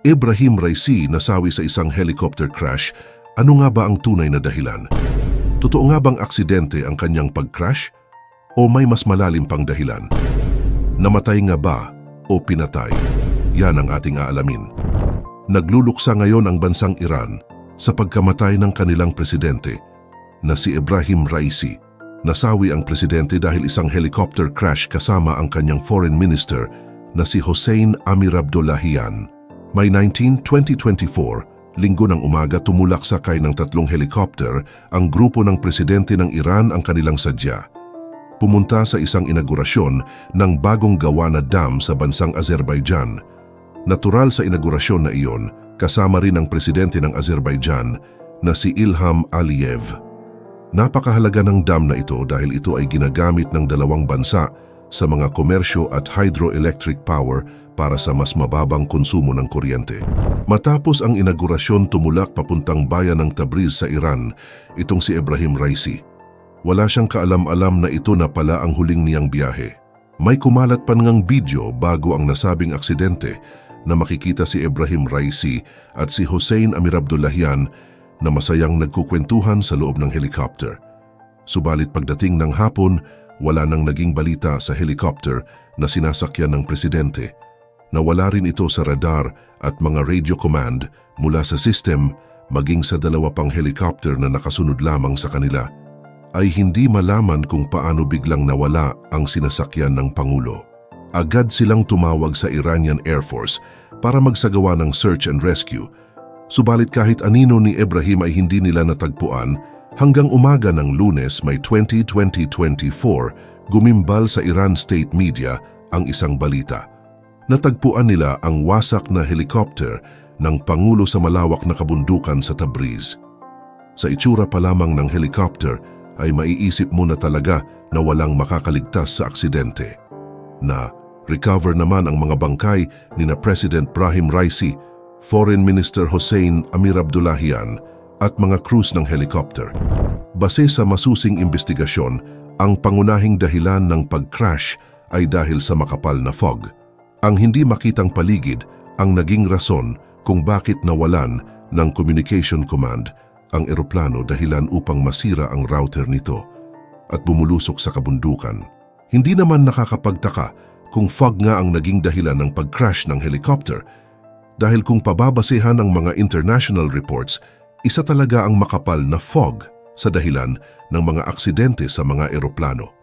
Ebrahim Raisi nasawi sa isang helicopter crash. Ano nga ba ang tunay na dahilan? Totoo nga bang aksidente ang kanyang pag-crash? O may mas malalim pang dahilan? Namatay nga ba o pinatay? Yan ang ating aalamin. Nagluluksa ngayon ang bansang Iran sa pagkamatay ng kanilang presidente na si Ebrahim Raisi. Nasawi ang presidente dahil isang helicopter crash kasama ang kanyang foreign minister na si Hossein Amirabdollahian. May 19, 2024, linggo ng umaga tumulak sakay ng 3 helicopter ang grupo ng presidente ng Iran ang kanilang sadya. Pumunta sa isang inaugurasyon ng bagong gawa na dam sa bansang Azerbaijan. Natural sa inaugurasyon na iyon, kasama rin ang presidente ng Azerbaijan na si Ilham Aliyev. Napakahalaga ng dam na ito dahil ito ay ginagamit ng dalawang bansa sa mga komersyo at hydroelectric power para sa mas mababang konsumo ng kuryente. Matapos ang inaugurasyon tumulak papuntang bayan ng Tabriz sa Iran, itong si Ebrahim Raisi. Wala siyang kaalam-alam na ito na pala ang huling niyang biyahe. May kumalat pa ngang video bago ang nasabing aksidente na makikita si Ebrahim Raisi at si Hossein Amirabdollahian na masayang nagkukwentuhan sa loob ng helicopter. Subalit pagdating ng hapon, wala nang naging balita sa helicopter na sinasakyan ng presidente. Nawala rin ito sa radar at mga radio command mula sa system maging sa 2 pang helicopter na nakasunod lamang sa kanila. Ay hindi malaman kung paano biglang nawala ang sinasakyan ng Pangulo. Agad silang tumawag sa Iranian Air Force para magsagawa ng search and rescue. Subalit kahit anino ni Ebrahim ay hindi nila natagpuan hanggang umaga ng Lunes, May 20, 2024, gumimbal sa Iran state media ang isang balita. Natagpuan nila ang wasak na helicopter ng Pangulo sa malawak na kabundukan sa Tabriz. Sa itsura pa lamang ng helicopter ay maiisip mo na talaga na walang makakaligtas sa aksidente. Recover naman ang mga bangkay ni na President Ebrahim Raisi, Foreign Minister Hossein Amirabdollahian at mga crews ng helicopter. Base sa masusing investigasyon, ang pangunahing dahilan ng pag-crash ay dahil sa makapal na fog. Ang hindi makitang paligid ang naging rason kung bakit nawalan ng communication command ang eroplano dahilan upang masira ang router nito at bumulusok sa kabundukan. Hindi naman nakakapagtaka kung fog nga ang naging dahilan ng pag-crash ng helicopter dahil kung pababasehan ang mga international reports, isa talaga ang makapal na fog sa dahilan ng mga aksidente sa mga eroplano.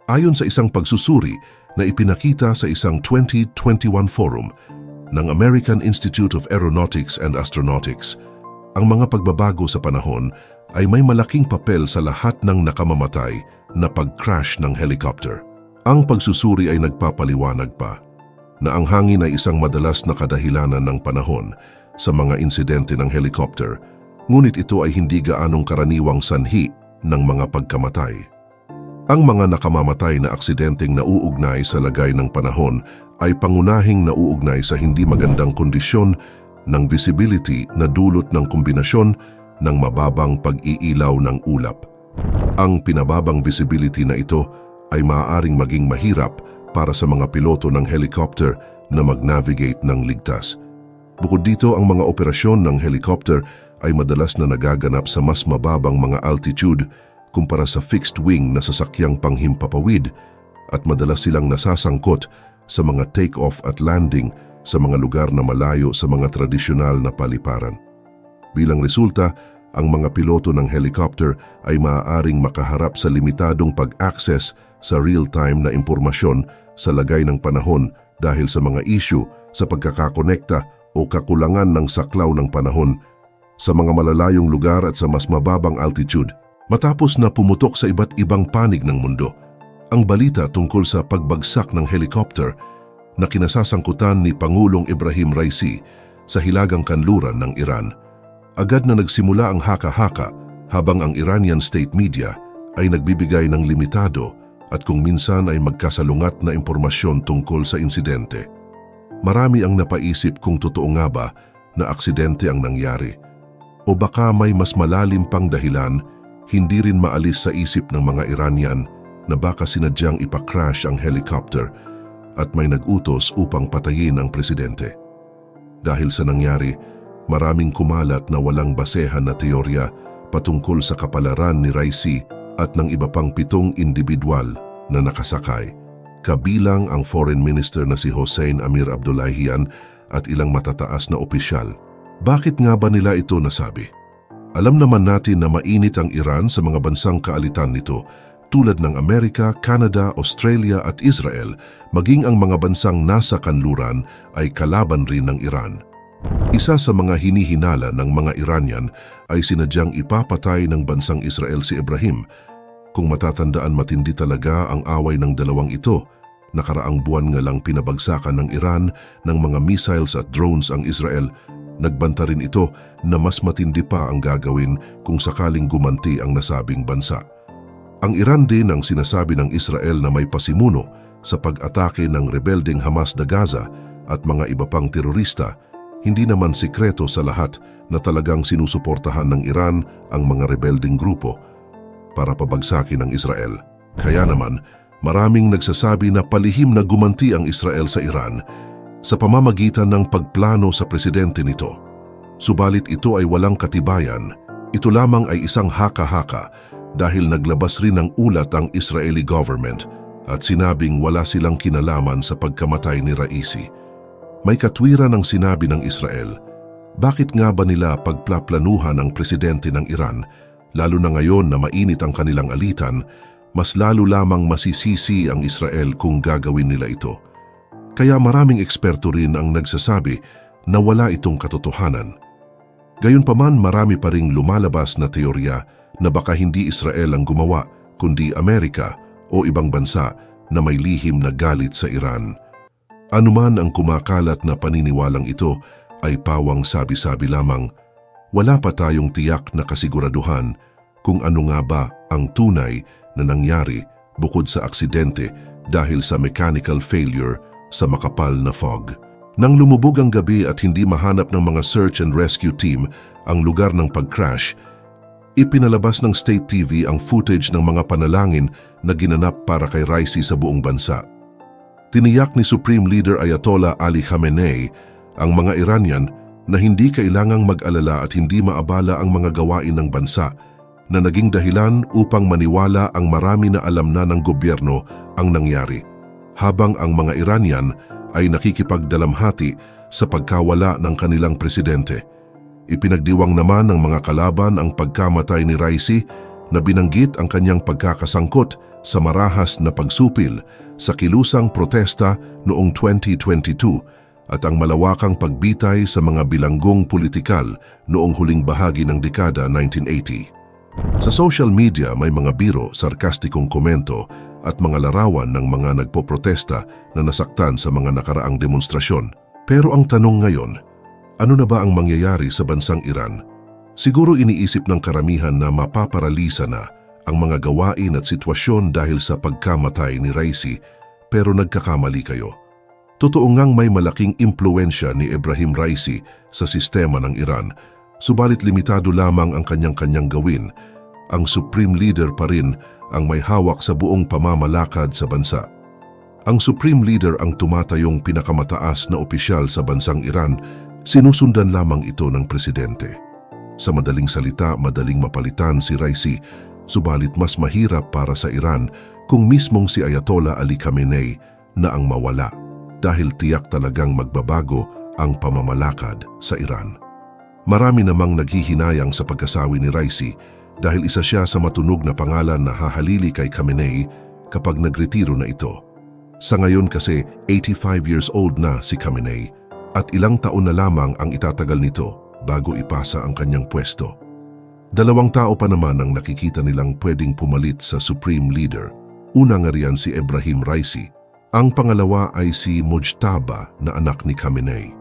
Ayon sa isang pagsusuri na ipinakita sa isang 2021 forum ng American Institute of Aeronautics and Astronautics, ang mga pagbabago sa panahon ay may malaking papel sa lahat ng nakamamatay na pag-crash ng helicopter. Ang pagsusuri ay nagpapaliwanag pa na ang hangin ay isang madalas na kadahilanan ng panahon sa mga insidente ng helicopter, ngunit ito ay hindi gaanong karaniwang sanhi ng mga pagkamatay. Ang mga nakamamatay na aksidenteng nauugnay sa lagay ng panahon ay pangunahing nauugnay sa hindi magandang kondisyon ng visibility na dulot ng kombinasyon ng mababang pag-iilaw ng ulap. Ang pinababang visibility na ito ay maaaring maging mahirap para sa mga piloto ng helicopter na mag-navigate ng ligtas. Bukod dito, ang mga operasyon ng helicopter ay madalas na nagaganap sa mas mababang mga altitude kumpara sa fixed-wing na sasakyang panghimpapawid at madalas silang nasasangkot sa mga take-off at landing sa mga lugar na malayo sa mga tradisyonal na paliparan. Bilang resulta, ang mga piloto ng helicopter ay maaaring makaharap sa limitadong pag-access sa real-time na impormasyon sa lagay ng panahon dahil sa mga issue sa pagkakakonekta o kakulangan ng saklaw ng panahon sa mga malalayong lugar at sa mas mababang altitude. Matapos na pumutok sa iba't ibang panig ng mundo, ang balita tungkol sa pagbagsak ng helicopter na kinasasangkutan ni Pangulong Ebrahim Raisi sa hilagang kanluran ng Iran, agad na nagsimula ang haka-haka habang ang Iranian state media ay nagbibigay ng limitado at kung minsan ay magkasalungat na impormasyon tungkol sa insidente. Marami ang napaisip kung totoo nga ba na aksidente ang nangyari o baka may mas malalim pang dahilan, hindi rin maalis sa isip ng mga Iranian na baka sinadyang ipa-crash ang helicopter at may nag-utos upang patayin ang presidente. Dahil sa nangyari, maraming kumalat na walang basehan na teorya patungkol sa kapalaran ni Raisi at ng iba pang 7 individual na nakasakay, kabilang ang Foreign Minister na si Hossein Amir Abdullahian at ilang matataas na opisyal. Bakit nga ba nila ito nasabi? Alam naman natin na mainit ang Iran sa mga bansang kaalitan nito tulad ng Amerika, Canada, Australia at Israel, maging ang mga bansang nasa kanluran ay kalaban rin ng Iran. Isa sa mga hinihinala ng mga Iranian ay sinadyang ipapatay ng bansang Israel si Ibrahim. Kung matatandaan, matindi talaga ang away ng dalawang ito. Nakaraang buwan nga lang pinabagsakan ng Iran ng mga missiles at drones ang Israel. Nagbanta rin ito na mas matindi pa ang gagawin kung sakaling gumanti ang nasabing bansa. Ang Iran din ang sinasabi ng Israel na may pasimuno sa pag-atake ng rebeldeng Hamas na Gaza at mga iba pang terorista. Hindi naman sikreto sa lahat na talagang sinusuportahan ng Iran ang mga rebeldeng grupo para pabagsakin ang Israel. Kaya naman, maraming nagsasabi na palihim na gumanti ang Israel sa Iran sa pamamagitan ng pagplano sa presidente nito. Subalit ito ay walang katibayan. Ito lamang ay isang haka-haka dahil naglabas rin ng ulat ang Israeli government at sinabing wala silang kinalaman sa pagkamatay ni Raisi. May katwiran ang sinabi ng Israel. Bakit nga ba nila pagplaplanuhan ang presidente ng Iran, lalo na ngayon na mainit ang kanilang alitan, mas lalo lamang masisisi ang Israel kung gagawin nila ito. Kaya maraming eksperto rin ang nagsasabi na wala itong katotohanan. Gayunpaman, marami pa ring lumalabas na teorya na baka hindi Israel ang gumawa, kundi Amerika o ibang bansa na may lihim na galit sa Iran. Anuman ang kumakalat na paniniwalang ito ay pawang sabi-sabi lamang. Wala pa tayong tiyak na kasiguraduhan kung ano nga ba ang tunay na nangyari bukod sa aksidente dahil sa mechanical failure sa makapal na fog. Nang lumubog ang gabi at hindi mahanap ng mga search and rescue team ang lugar ng pag-crash, ipinalabas ng State TV ang footage ng mga panalangin na ginanap para kay Raisi sa buong bansa. Tiniyak ni Supreme Leader Ayatollah Ali Khamenei ang mga Iranian na hindi kailangang mag-alala at hindi maabala ang mga gawain ng bansa na naging dahilan upang maniwala ang marami na alam na ng gobyerno ang nangyari, habang ang mga Iranian ay nakikipagdalamhati sa pagkawala ng kanilang presidente. Ipinagdiwang naman ng mga kalaban ang pagkamatay ni Raisi na binanggit ang kanyang pagkakasangkot sa marahas na pagsupil sa kilusang protesta noong 2022 at ang malawakang pagbitay sa mga bilanggong politikal noong huling bahagi ng dekada 1980. Sa social media may mga biro, sarkastikong komento at mga larawan ng mga nagpoprotesta na nasaktan sa mga nakaraang demonstrasyon. Pero ang tanong ngayon, ano na ba ang mangyayari sa bansang Iran? Siguro iniisip ng karamihan na mapaparalisa na ang mga gawain at sitwasyon dahil sa pagkamatay ni Raisi, pero nagkakamali kayo. Totoo ngang may malaking impluensya ni Ibrahim Raisi sa sistema ng Iran, subalit limitado lamang ang kanyang gawin. Ang Supreme Leader pa rin ang may hawak sa buong pamamalakad sa bansa. Ang Supreme Leader ang tumatayong pinakamataas na opisyal sa bansang Iran. Sinusundan lamang ito ng presidente. Sa madaling salita, madaling mapalitan si Raisi, subalit mas mahirap para sa Iran kung mismong si Ayatollah Ali Khamenei na ang mawala dahil tiyak talagang magbabago ang pamamalakad sa Iran. Marami namang naghihinayang sa pagkasawi ni Raisi dahil isa siya sa matunog na pangalan na hahalili kay Khamenei kapag nagretiro na ito. Sa ngayon kasi 85 years old na si Khamenei at ilang taon na lamang ang itatagal nito bago ipasa ang kanyang pwesto. 2 tao pa naman ang nakikita nilang pwedeng pumalit sa Supreme Leader. Una nga riyan si Ibrahim Raisi. Ang pangalawa ay si Mujtaba na anak ni Khamenei.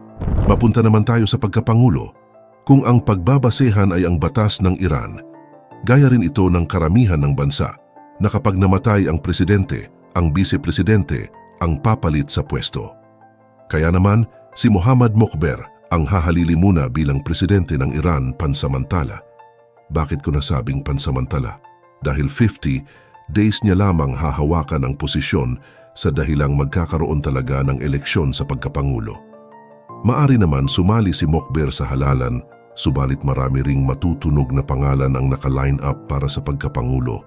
Mapunta naman tayo sa pagkapangulo. Kung ang pagbabasehan ay ang batas ng Iran, gaya rin ito ng karamihan ng bansa na kapag namatay ang presidente, ang vice-presidente ang papalit sa pwesto. Kaya naman, si Mohammad Mokber ang hahalili muna bilang presidente ng Iran pansamantala. Bakit ko nasabing pansamantala? Dahil 50 days niya lamang hahawakan ang posisyon sa dahilang magkakaroon talaga ng eleksyon sa pagkapangulo. Maari naman sumali si Mokber sa halalan, subalit marami ring matutunog na pangalan ang naka-line up para sa pagkapangulo.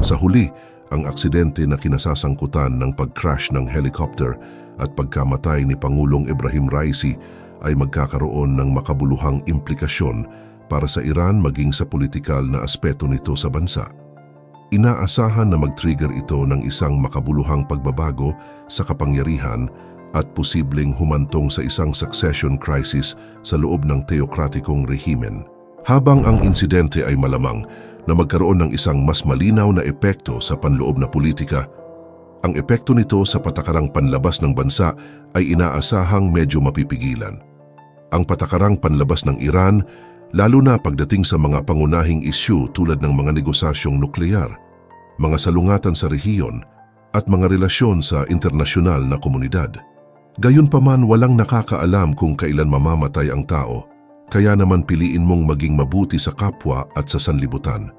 Sa huli, ang aksidente na kinasasangkutan ng pag-crash ng helicopter at pagkamatay ni Pangulong Ibrahim Raisi ay magkakaroon ng makabuluhang implikasyon para sa Iran maging sa politikal na aspeto nito sa bansa. Inaasahan na mag-trigger ito ng isang makabuluhang pagbabago sa kapangyarihan at posibleng humantong sa isang succession crisis sa loob ng teokratikong rehimen. Habang ang insidente ay malamang na magkaroon ng isang mas malinaw na epekto sa panloob na politika, ang epekto nito sa patakarang panlabas ng bansa ay inaasahang medyo mapipigilan. Ang patakarang panlabas ng Iran, lalo na pagdating sa mga pangunahing isyu tulad ng mga negosasyong nuklear, mga salungatan sa rehiyon, at mga relasyon sa internasyonal na komunidad. Gayunpaman, walang nakakaalam kung kailan mamamatay ang tao, kaya naman piliin mong maging mabuti sa kapwa at sa sanlibutan.